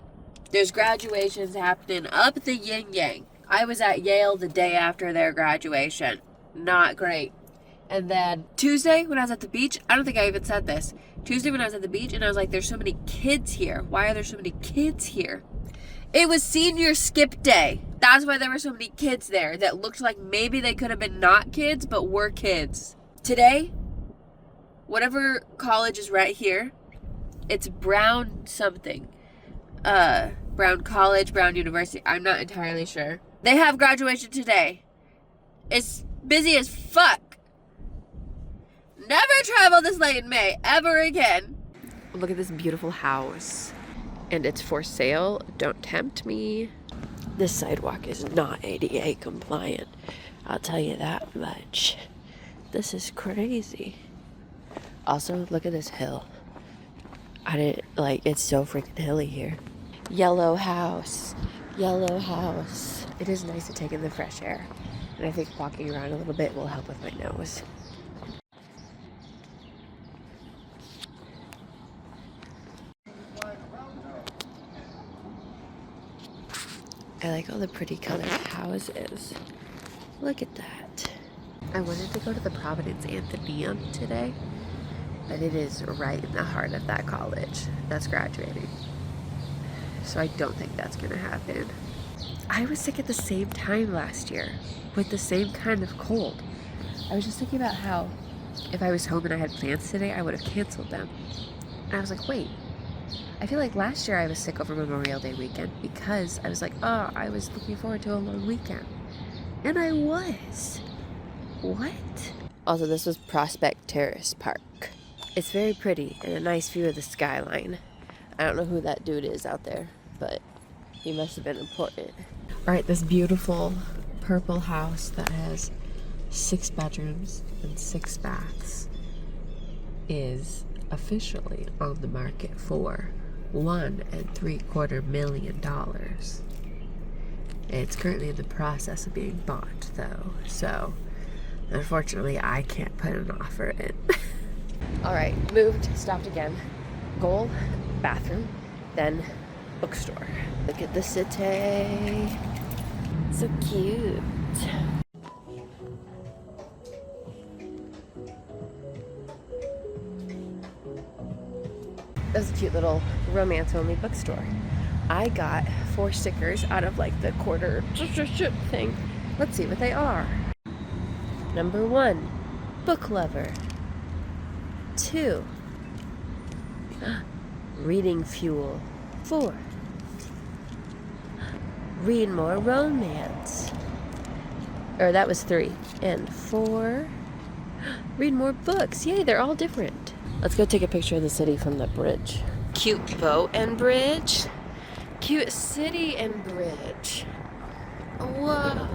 There's graduations happening up the yin-yang. I was at Yale the day after their graduation. Not great. And then Tuesday when I was at the beach, I don't think I even said this. Tuesday when I was at the beach and I was like, there's so many kids here. Why are there so many kids here? It was senior skip day. That's why there were so many kids there that looked like maybe they could have been not kids, but were kids. Today, whatever college is right here, it's Brown something. Brown College, Brown University. I'm not entirely sure. They have graduation today. It's busy as fuck. Never travel this late in May ever again. Look at this beautiful house. And it's for sale. Don't tempt me. This sidewalk is not ADA compliant. I'll tell you that much. This is crazy. Also, look at this hill. It's so freaking hilly here. Yellow house. Yellow house. It is nice to take in the fresh air. And I think walking around a little bit will help with my nose. I like all the pretty colored houses. Look at that. I wanted to go to the Providence Athenaeum today, but it is right in the heart of that college that's graduating. So I don't think that's gonna happen. I was sick at the same time last year with the same kind of cold. I was just thinking about how if I was home and I had plans today, I would have canceled them. And I was like, wait, I feel like last year I was sick over Memorial Day weekend because I was like, oh, I was looking forward to a long weekend. And I was. What? Also, this was Prospect Terrace Park. It's very pretty and a nice view of the skyline. I don't know who that dude is out there, but he must have been important. All right, this beautiful purple house that has 6 bedrooms and 6 baths is officially on the market for $1.75 million. It's currently in the process of being bought, though, so unfortunately I can't put an offer in. All right, moved, stopped again. Goal, bathroom, then bookstore. Look at the city. So cute. That was a cute little romance-only bookstore. I got 4 stickers out of like the quarter thing. Let's see what they are. Number 1, book lover. 2, reading fuel. 4, read more romance. Or that was 3. And 4, read more books. Yay, they're all different. Let's go take a picture of the city from the bridge. Cute boat and bridge. Cute city and bridge. Whoa.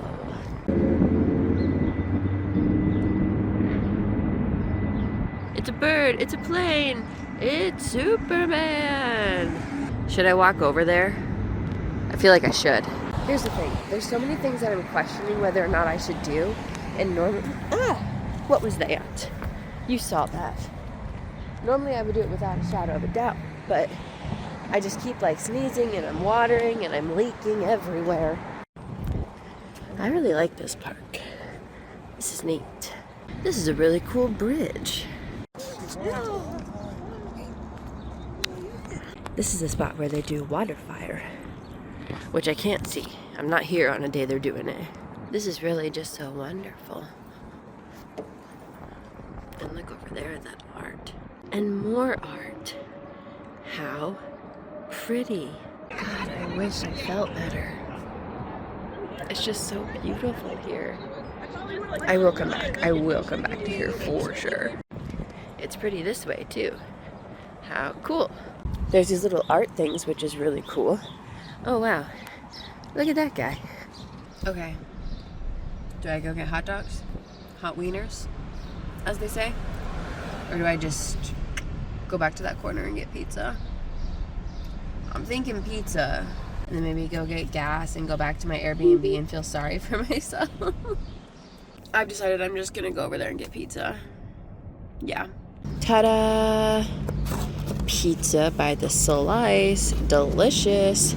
It's a bird. It's a plane. It's Superman. Should I walk over there? I feel like I should. Here's the thing. There's so many things that I'm questioning whether or not I should do. And normally... what was that? You saw that. Normally I would do it without a shadow of a doubt, but I just keep like sneezing and I'm watering and I'm leaking everywhere. I really like this park. This is neat. This is a really cool bridge. This is a spot where they do water fire, which I can't see. I'm not here on a day they're doing it. This is really just so wonderful. And look over there at that art. And more art. How pretty. God, I wish I felt better. It's just so beautiful here. I will come back. I will come back to here for sure. It's pretty this way too. How cool. There's these little art things, which is really cool. Oh wow. Look at that guy. Okay. Do I go get hot dogs? Hot wieners, as they say? Or do I just go back to that corner and get pizza? I'm thinking pizza. And then maybe go get gas and go back to my Airbnb and feel sorry for myself. I've decided I'm just gonna go over there and get pizza. Yeah. Ta-da! Pizza by the slice. Delicious.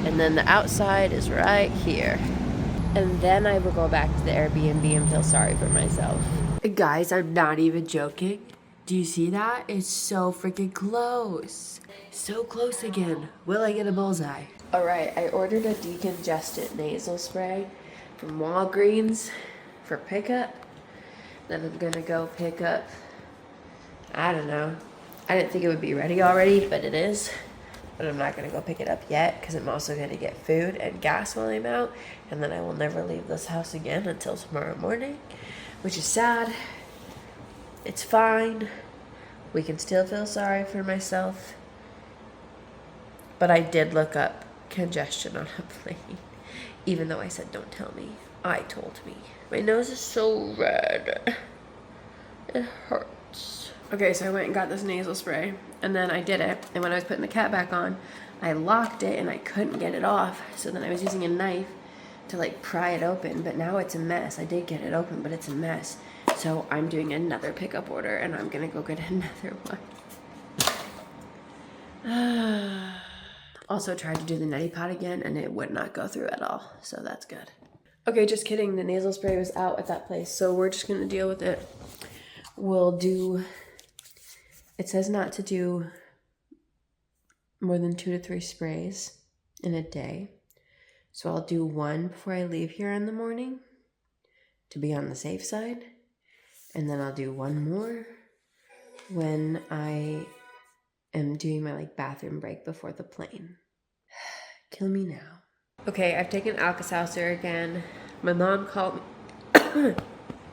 And then the outside is right here. And then I will go back to the Airbnb and feel sorry for myself. Guys, I'm not even joking. Do you see that? It's so freaking close. So close again. Will I get a bullseye? Alright, I ordered a decongestant nasal spray from Walgreens for pickup. Then I'm gonna go pick up, I don't know. I didn't think it would be ready already, but it is. But I'm not gonna go pick it up yet because I'm also gonna get food and gas while I'm out. And then I will never leave this house again until tomorrow morning, which is sad. It's fine. We can still feel sorry for myself. But I did look up congestion on a plane, even though I said don't tell me. I told me. My nose is so red. It hurts. Okay, so I went and got this nasal spray, and then I did it, and when I was putting the cap back on, I locked it and I couldn't get it off, so then I was using a knife to like pry it open, but now it's a mess. I did get it open, but it's a mess. So I'm doing another pickup order, and I'm gonna go get another one. Also tried to do the neti pot again, and it would not go through at all, so that's good. Okay, just kidding. The nasal spray was out at that place, so we're just gonna deal with it. We'll do, it says not to do more than 2 to 3 sprays in a day. So I'll do 1 before I leave here in the morning to be on the safe side. And then I'll do 1 more when I am doing my like bathroom break before the plane. Kill me now. Okay, I've taken Alka-Seltzer again. My mom called me.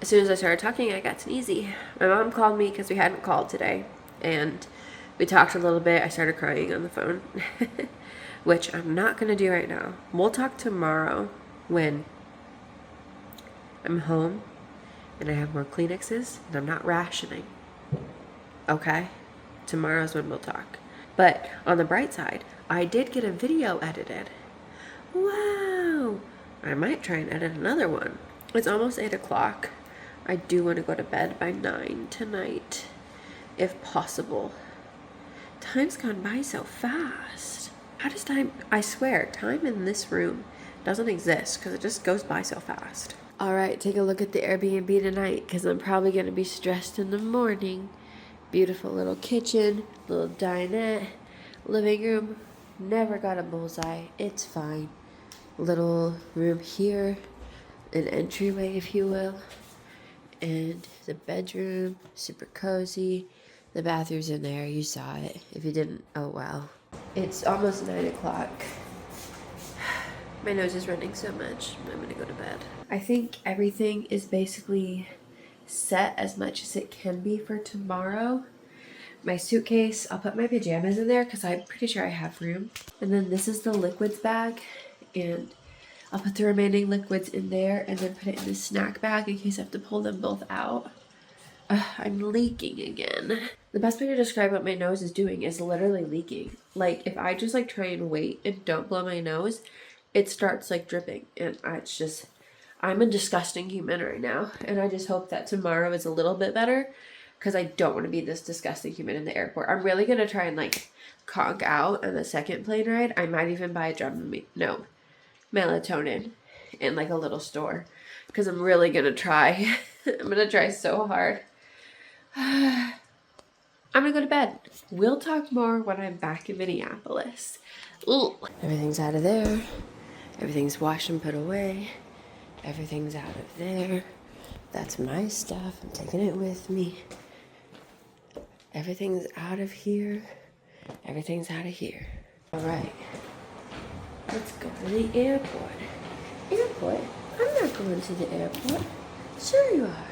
As soon as I started talking, I got sneezy. My mom called me because we hadn't called today. And we talked a little bit. I started crying on the phone, which I'm not going to do right now. We'll talk tomorrow when I'm home and I have more Kleenexes and I'm not rationing. Okay? Tomorrow's when we'll talk. But on the bright side, I did get a video edited. Wow! I might try and edit another one. It's almost 8 o'clock. I do want to go to bed by 9 tonight, if possible. Time's gone by so fast. How does time, I swear, time in this room doesn't exist because it just goes by so fast. All right, take a look at the Airbnb tonight because I'm probably going to be stressed in the morning. Beautiful little kitchen, little dinette, living room. Never got a bullseye. It's fine. Little room here, an entryway, if you will. And the bedroom, super cozy. The bathroom's in there. You saw it. If you didn't, oh well. It's almost 9 o'clock. My nose is running so much. I'm gonna go to bed. I think everything is basically set as much as it can be for tomorrow. My suitcase, I'll put my pajamas in there because I'm pretty sure I have room. And then this is the liquids bag, and I'll put the remaining liquids in there and then put it in the snack bag in case I have to pull them both out. I'm leaking again. The best way to describe what my nose is doing is literally leaking. Like if I just like try and wait and don't blow my nose, it starts like dripping, and it's just, I'm a disgusting human right now, and I just hope that tomorrow is a little bit better because I don't want to be this disgusting human in the airport. I'm really going to try and like conk out on the second plane ride. I might even buy melatonin in like a little store because I'm really going to try. I'm going to try so hard. I'm going to go to bed. We'll talk more when I'm back in Minneapolis. Ooh. Everything's out of there. Everything's washed and put away. Everything's out of there. That's my stuff. I'm taking it with me. Everything's out of here. Everything's out of here. All right. Let's go to the airport. Airport? I'm not going to the airport. Sure you are.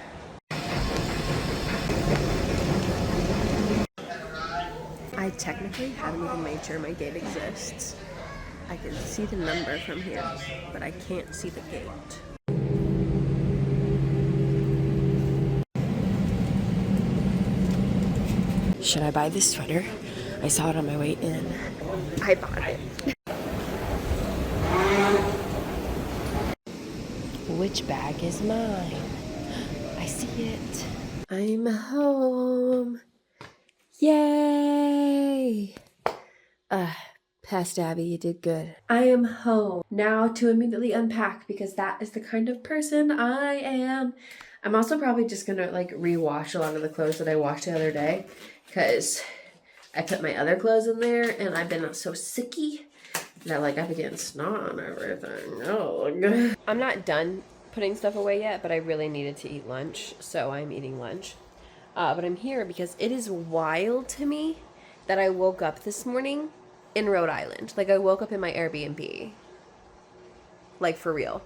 I technically haven't even made sure my gate exists. I can see the number from here, but I can't see the gate. Should I buy this sweater? I saw it on my way in. I bought it. Which bag is mine? I see it. I'm home. Yay! Past Abbie, you did good. I am home. Now to immediately unpack because that is the kind of person I am. I'm also probably just gonna like rewash a lot of the clothes that I washed the other day because I put my other clothes in there and I've been so sicky that like I've been getting snot on everything. Oh. I'm not done putting stuff away yet, but I really needed to eat lunch, so I'm eating lunch. But I'm here because it is wild to me that I woke up this morning in Rhode Island. Like I woke up in my Airbnb. Like for real.